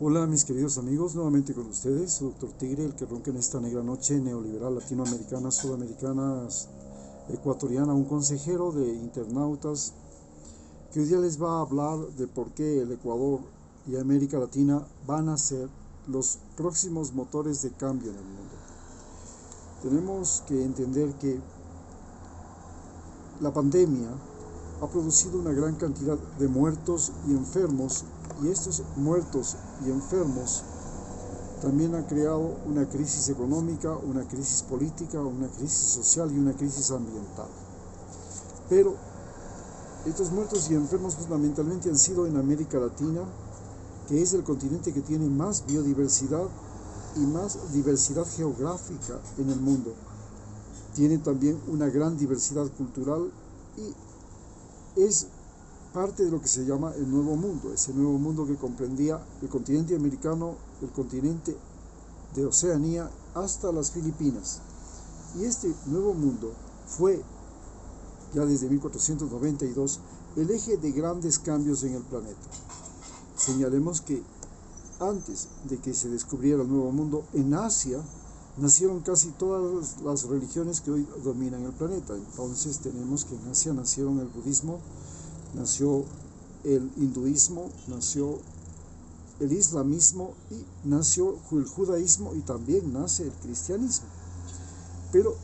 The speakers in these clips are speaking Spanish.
Hola mis queridos amigos, nuevamente con ustedes, su Dr. Tigre, el que ronca en esta negra noche neoliberal latinoamericana, sudamericana, ecuatoriana, un consejero de internautas que hoy día les va a hablar de por qué el Ecuador y América Latina van a ser los próximos motores de cambio en el mundo. Tenemos que entender que la pandemia ha producido una gran cantidad de muertos y enfermos, y estos muertos y enfermos también ha creado una crisis económica, una crisis política, una crisis social y una crisis ambiental. Pero estos muertos y enfermos fundamentalmente han sido en América Latina, que es el continente que tiene más biodiversidad y más diversidad geográfica en el mundo. Tiene también una gran diversidad cultural y es parte de lo que se llama el Nuevo Mundo, ese Nuevo Mundo que comprendía el continente americano, el continente de Oceanía hasta las Filipinas. Y este Nuevo Mundo fue, ya desde 1492, el eje de grandes cambios en el planeta. Señalemos que antes de que se descubriera el Nuevo Mundo, en Asia nacieron casi todas las religiones que hoy dominan el planeta. Entonces tenemos que en Asia nacieron el budismo, nació el hinduismo, nació el islamismo y nació el judaísmo y también nace el cristianismo. Pero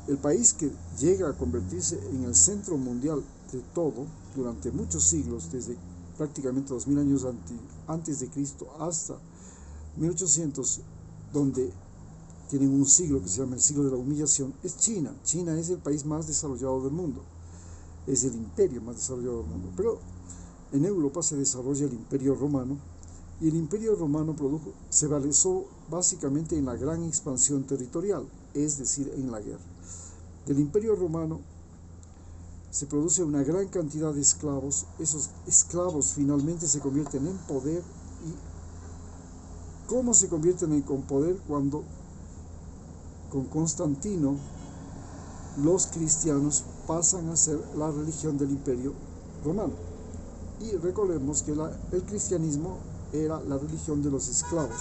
el país que llega a convertirse en el centro mundial de todo durante muchos siglos, desde prácticamente 2000 años antes de Cristo hasta 1800, donde tienen un siglo que se llama el siglo de la humillación, es China. China es el país más desarrollado del mundo, es el imperio más desarrollado del mundo. Pero en Europa se desarrolla el Imperio Romano, y el Imperio Romano se basó básicamente en la gran expansión territorial, es decir, en la guerra. Del Imperio Romano se produce una gran cantidad de esclavos. Esos esclavos finalmente se convierten en poder. ¿Y cómo se convierten en poder? Cuando con Constantino los cristianos pasan a ser la religión del Imperio Romano. Y recordemos que el cristianismo era la religión de los esclavos.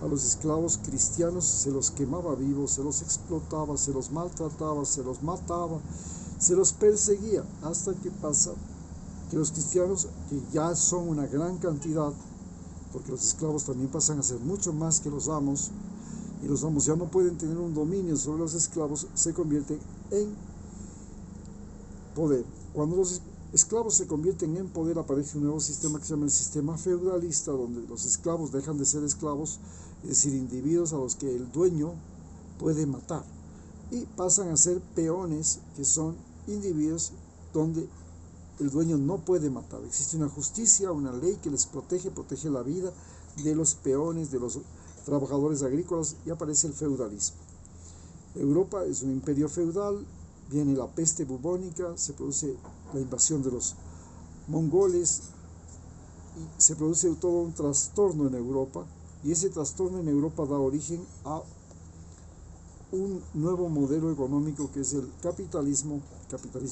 A los esclavos cristianos se los quemaba vivos, se los explotaba, se los maltrataba, se los mataba, se los perseguía, hasta que pasa que los cristianos, que ya son una gran cantidad, porque los esclavos también pasan a ser mucho más que los amos, y los amos ya no pueden tener un dominio sobre los esclavos, se convierten en poder. Cuando los esclavos se convierten en poder, aparece un nuevo sistema que se llama el sistema feudalista, donde los esclavos dejan de ser esclavos, es decir, individuos a los que el dueño puede matar, y pasan a ser peones, que son individuos donde el dueño no puede matar. Existe una justicia, una ley que les protege la vida de los peones, de los trabajadores agrícolas, y aparece el feudalismo. Europa es un imperio feudal. Viene la peste bubónica, se produce la invasión de los mongoles y se produce todo un trastorno en Europa, y ese trastorno en Europa da origen a un nuevo modelo económico que es el capitalismo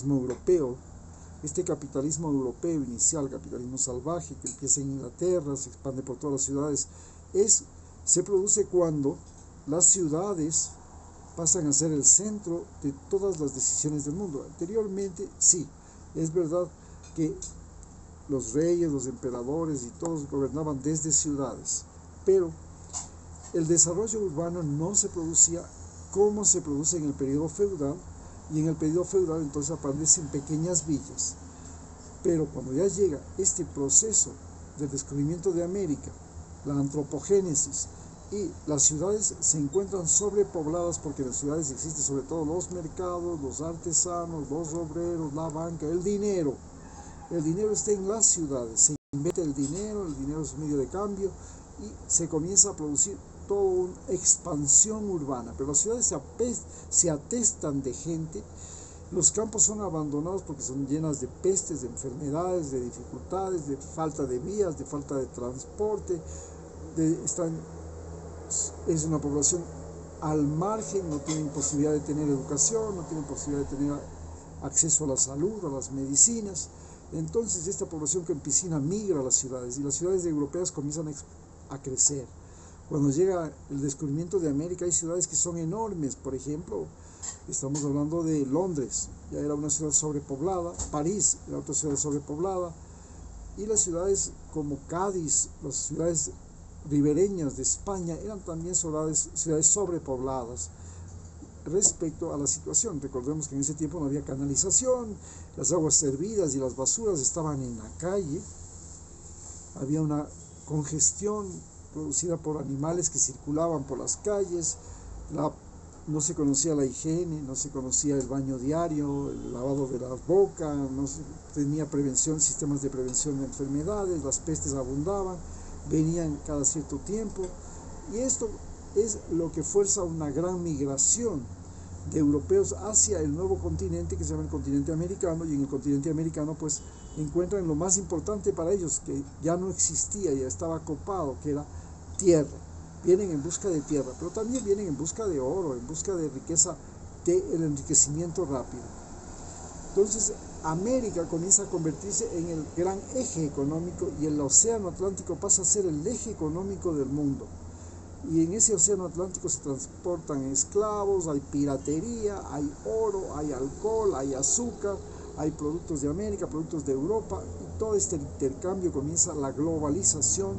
europeo. Este capitalismo europeo inicial, capitalismo salvaje, que empieza en Inglaterra, se expande por todas las ciudades, se produce cuando las ciudades pasan a ser el centro de todas las decisiones del mundo. Anteriormente, sí, es verdad que los reyes, los emperadores y todos gobernaban desde ciudades, pero el desarrollo urbano no se producía como se produce en el periodo feudal, y en el periodo feudal entonces aparecen pequeñas villas. Pero cuando ya llega este proceso del descubrimiento de América, la antropogénesis, y las ciudades se encuentran sobrepobladas, porque en las ciudades existen sobre todo los mercados, los artesanos, los obreros, la banca, el dinero. El dinero está en las ciudades, se inventa el dinero es un medio de cambio, y se comienza a producir toda una expansión urbana. Pero las ciudades se atestan de gente, los campos son abandonados porque son llenas de pestes, de enfermedades, de dificultades, de falta de vías, de falta de transporte, es una población al margen, no tienen posibilidad de tener educación, no tienen posibilidad de tener acceso a la salud, a las medicinas. Entonces esta población campesina migra a las ciudades, y las ciudades europeas comienzan a crecer. Cuando llega el descubrimiento de América hay ciudades que son enormes. Por ejemplo, estamos hablando de Londres, ya era una ciudad sobrepoblada. París era otra ciudad sobrepoblada. Y las ciudades como Cádiz, las ciudades ribereñas de España, eran también ciudades sobrepobladas respecto a la situación. Recordemos que en ese tiempo no había canalización, las aguas servidas y las basuras estaban en la calle, había una congestión producida por animales que circulaban por las calles, no se conocía la higiene, no se conocía el baño diario, el lavado de la boca, no se tenía prevención, sistemas de prevención de enfermedades, las pestes abundaban, venían cada cierto tiempo, y esto es lo que fuerza una gran migración de europeos hacia el nuevo continente que se llama el continente americano, y en el continente americano pues encuentran lo más importante para ellos, que ya no existía, ya estaba copado, que era tierra. Vienen en busca de tierra, pero también vienen en busca de oro, en busca de riqueza, del enriquecimiento rápido. Entonces América comienza a convertirse en el gran eje económico, y el océano Atlántico pasa a ser el eje económico del mundo. Y en ese océano Atlántico se transportan esclavos, hay piratería, hay oro, hay alcohol, hay azúcar, hay productos de América, productos de Europa, y todo este intercambio comienza la globalización,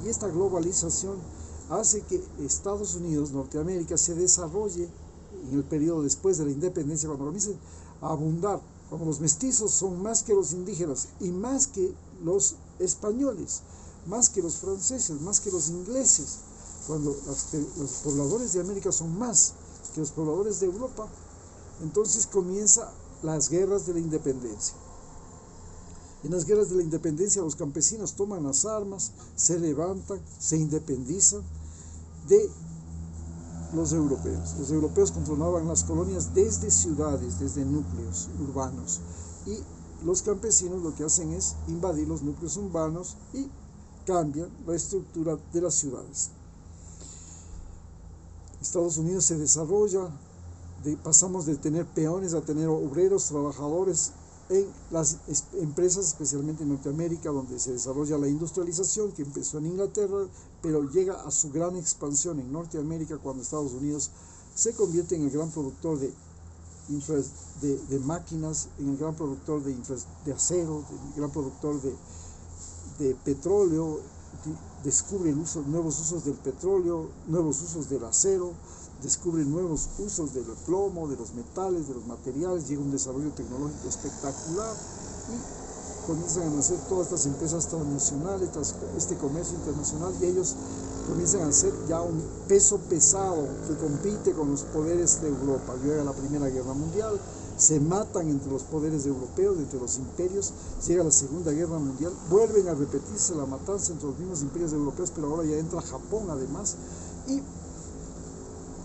y esta globalización hace que Estados Unidos, Norteamérica, se desarrolle en el periodo después de la independencia, cuando comienzan a abundar, cuando los mestizos son más que los indígenas y más que los españoles, más que los franceses, más que los ingleses, cuando los pobladores de América son más que los pobladores de Europa, entonces comienzan las guerras de la independencia. En las guerras de la independencia los campesinos toman las armas, se levantan, se independizan de los europeos. Los europeos controlaban las colonias desde ciudades, desde núcleos urbanos, y los campesinos lo que hacen es invadir los núcleos urbanos y cambian la estructura de las ciudades. Estados Unidos se desarrolla, pasamos de tener peones a tener obreros, trabajadores en las empresas, especialmente en Norteamérica, donde se desarrolla la industrialización, que empezó en Inglaterra, pero llega a su gran expansión en Norteamérica cuando Estados Unidos se convierte en el gran productor de máquinas, en el gran productor de acero, el gran productor de petróleo, descubre nuevos usos del petróleo, nuevos usos del acero, descubre nuevos usos del plomo, de los metales, de los materiales, llega un desarrollo tecnológico espectacular y comienzan a nacer todas estas empresas transnacionales, este comercio internacional, y ellos comienzan a ser ya un peso pesado que compite con los poderes de Europa. Llega la Primera Guerra Mundial, se matan entre los poderes europeos, entre los imperios, llega la Segunda Guerra Mundial, vuelven a repetirse la matanza entre los mismos imperios europeos, pero ahora ya entra Japón además, y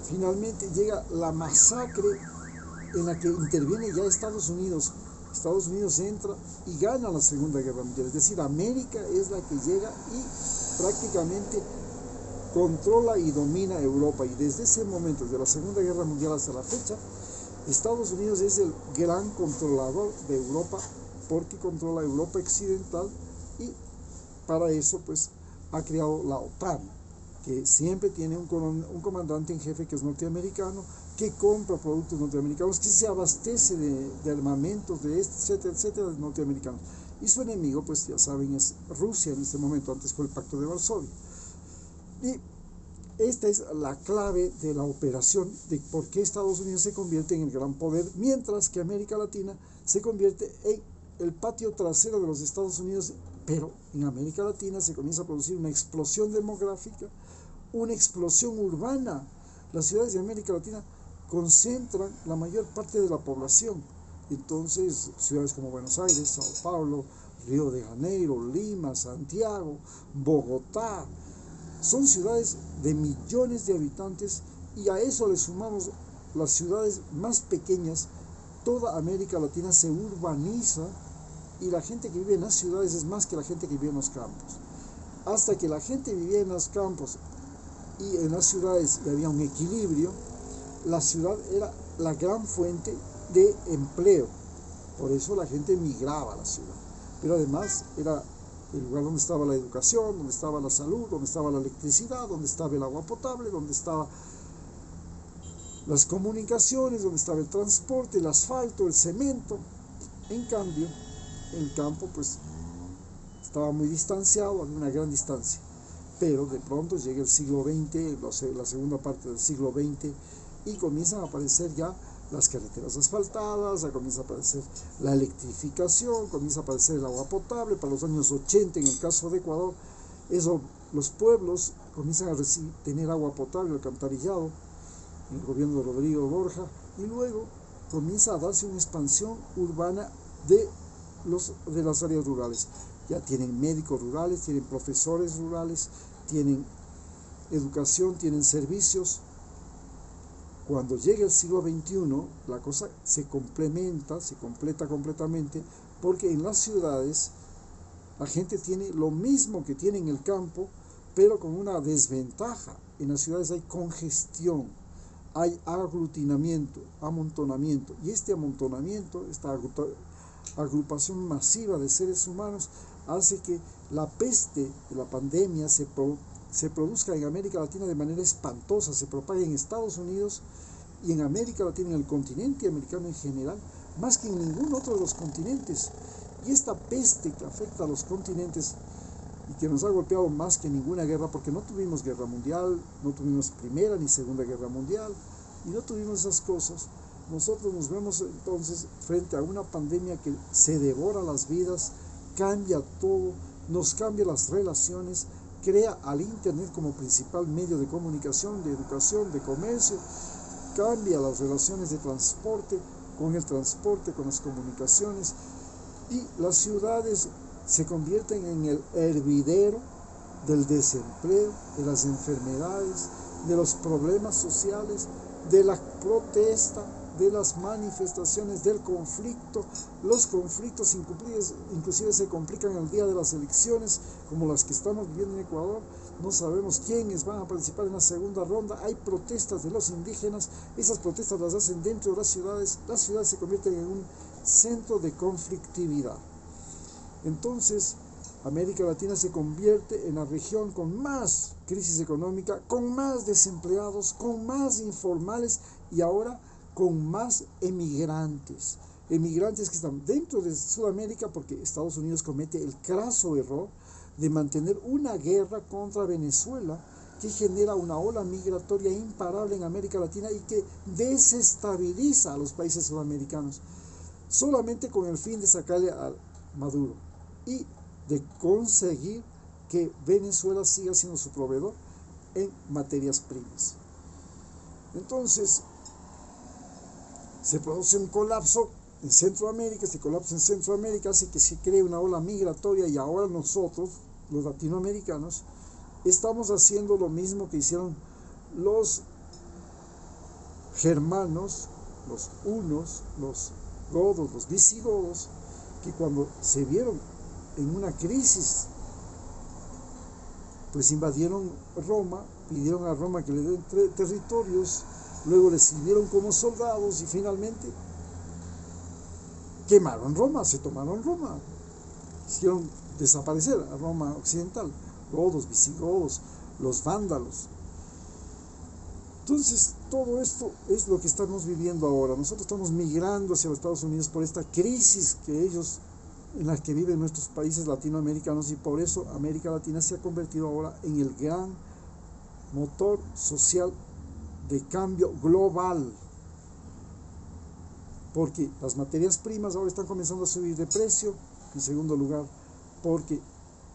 finalmente llega la masacre en la que interviene ya Estados Unidos. Estados Unidos entra y gana la Segunda Guerra Mundial, es decir, América es la que llega y prácticamente controla y domina Europa, y desde ese momento, desde la Segunda Guerra Mundial hasta la fecha, Estados Unidos es el gran controlador de Europa, porque controla Europa occidental, y para eso pues ha creado la OTAN, que siempre tiene un comandante en jefe que es norteamericano, que compra productos norteamericanos, que se abastece de armamentos, etcétera, etcétera, de norteamericanos. Y su enemigo, pues ya saben, es Rusia en este momento, antes fue el Pacto de Varsovia. Y esta es la clave de la operación de por qué Estados Unidos se convierte en el gran poder, mientras que América Latina se convierte en el patio trasero de los Estados Unidos. Pero en América Latina se comienza a producir una explosión demográfica, una explosión urbana. Las ciudades de América Latina concentran la mayor parte de la población. Entonces, ciudades como Buenos Aires, Sao Paulo, Río de Janeiro, Lima, Santiago, Bogotá, son ciudades de millones de habitantes, y a eso le sumamos las ciudades más pequeñas. Toda América Latina se urbaniza, y la gente que vive en las ciudades es más que la gente que vive en los campos. Hasta que la gente vivía en los campos y en las ciudades y había un equilibrio, la ciudad era la gran fuente de empleo. Por eso la gente migraba a la ciudad. Pero además era el lugar donde estaba la educación, donde estaba la salud, donde estaba la electricidad, donde estaba el agua potable, donde estaban las comunicaciones, donde estaba el transporte, el asfalto, el cemento. En cambio, el campo pues estaba muy distanciado, a una gran distancia. Pero de pronto llega el siglo XX, la segunda parte del siglo XX, y comienzan a aparecer ya las carreteras asfaltadas, ya comienza a aparecer la electrificación, comienza a aparecer el agua potable. Para los años 80, en el caso de Ecuador, los pueblos comienzan a tener agua potable, alcantarillado, en el gobierno de Rodrigo Borja, y luego comienza a darse una expansión urbana de las áreas rurales. Ya tienen médicos rurales, tienen profesores rurales, tienen educación, tienen servicios. Cuando llega el siglo XXI, la cosa se completa completamente, porque en las ciudades la gente tiene lo mismo que tiene en el campo, pero con una desventaja. En las ciudades hay congestión, hay aglutinamiento, amontonamiento, y este amontonamiento, esta agrupación masiva de seres humanos, hace que la peste de la pandemia se produzca en América Latina de manera espantosa, se propaga en Estados Unidos y en América Latina, en el continente americano en general, más que en ningún otro de los continentes. Y esta peste que afecta a los continentes y que nos ha golpeado más que ninguna guerra, porque no tuvimos guerra mundial, no tuvimos primera ni segunda guerra mundial, y no tuvimos esas cosas, nosotros nos vemos entonces frente a una pandemia que se devora las vidas, cambia todo, nos cambia las relaciones, crea al Internet como principal medio de comunicación, de educación, de comercio, cambia las relaciones de transporte, con las comunicaciones, y las ciudades se convierten en el hervidero del desempleo, de las enfermedades, de los problemas sociales, de la protesta, de las manifestaciones, del conflicto. Los conflictos inclusive se complican el día de las elecciones, como las que estamos viviendo en Ecuador. No sabemos quiénes van a participar en la segunda ronda. Hay protestas de los indígenas, esas protestas las hacen dentro de las ciudades se convierten en un centro de conflictividad. Entonces, América Latina se convierte en la región con más crisis económica, con más desempleados, con más informales y ahora con más emigrantes que están dentro de Sudamérica, porque Estados Unidos comete el craso error de mantener una guerra contra Venezuela que genera una ola migratoria imparable en América Latina y que desestabiliza a los países sudamericanos, solamente con el fin de sacarle a Maduro y de conseguir que Venezuela siga siendo su proveedor en materias primas. Entonces, se produce un colapso en Centroamérica. Este colapso en Centroamérica hace que se cree una ola migratoria, y ahora nosotros, los latinoamericanos, estamos haciendo lo mismo que hicieron los germanos, los hunos, los godos, los visigodos, que cuando se vieron en una crisis, pues invadieron Roma, pidieron a Roma que le den territorios, luego les sirvieron como soldados y finalmente quemaron Roma, se tomaron Roma, hicieron desaparecer a Roma occidental, godos, visigodos, los vándalos. Entonces, todo esto es lo que estamos viviendo ahora. Nosotros estamos migrando hacia los Estados Unidos por esta crisis en la que viven nuestros países latinoamericanos, y por eso América Latina se ha convertido ahora en el gran motor social de cambio global, porque las materias primas ahora están comenzando a subir de precio. En segundo lugar, porque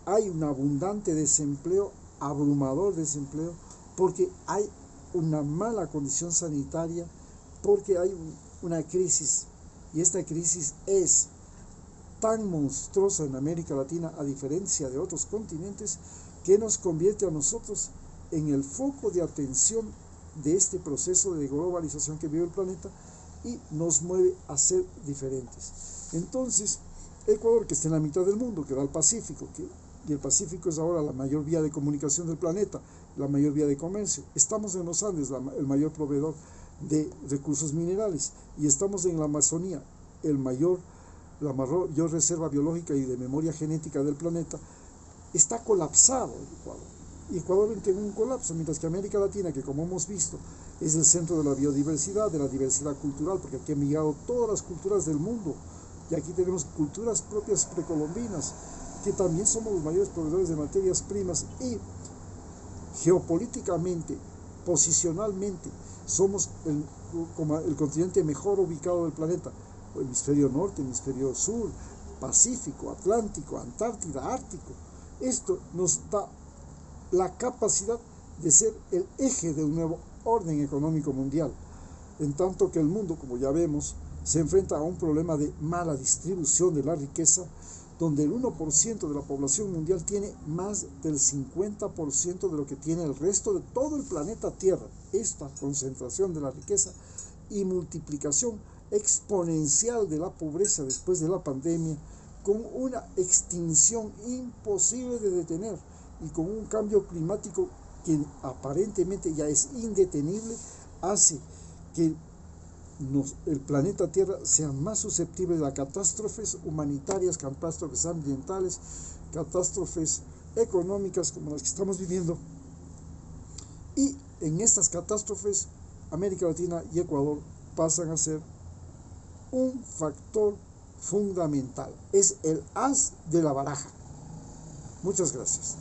hay un abundante desempleo, abrumador desempleo, porque hay una mala condición sanitaria, porque hay una crisis, y esta crisis es tan monstruosa en América Latina, a diferencia de otros continentes, que nos convierte a nosotros en el foco de atención de este proceso de globalización que vive el planeta, y nos mueve a ser diferentes. Entonces, Ecuador, que está en la mitad del mundo, que da al Pacífico, y el Pacífico es ahora la mayor vía de comunicación del planeta, la mayor vía de comercio. Estamos en los Andes, el mayor proveedor de recursos minerales, y estamos en la Amazonía, la mayor reserva biológica y de memoria genética del planeta. está colapsado el Ecuador. Ecuador entra en un colapso, mientras que América Latina, que como hemos visto, es el centro de la biodiversidad, de la diversidad cultural, porque aquí han migrado todas las culturas del mundo, y aquí tenemos culturas propias precolombinas, que también somos los mayores proveedores de materias primas, y geopolíticamente, posicionalmente, somos como el continente mejor ubicado del planeta, hemisferio norte, hemisferio sur, Pacífico, Atlántico, Antártida, Ártico. Esto nos da la capacidad de ser el eje de un nuevo orden económico mundial, en tanto que el mundo, como ya vemos, se enfrenta a un problema de mala distribución de la riqueza, donde el 1% de la población mundial tiene más del 50% de lo que tiene el resto de todo el planeta Tierra. Esta concentración de la riqueza y multiplicación exponencial de la pobreza después de la pandemia, con una extinción imposible de detener y con un cambio climático que aparentemente ya es indetenible, hace que el planeta Tierra sea más susceptible a catástrofes humanitarias, catástrofes ambientales, catástrofes económicas como las que estamos viviendo. Y en estas catástrofes, América Latina y Ecuador pasan a ser un factor fundamental. Es el as de la baraja. Muchas gracias.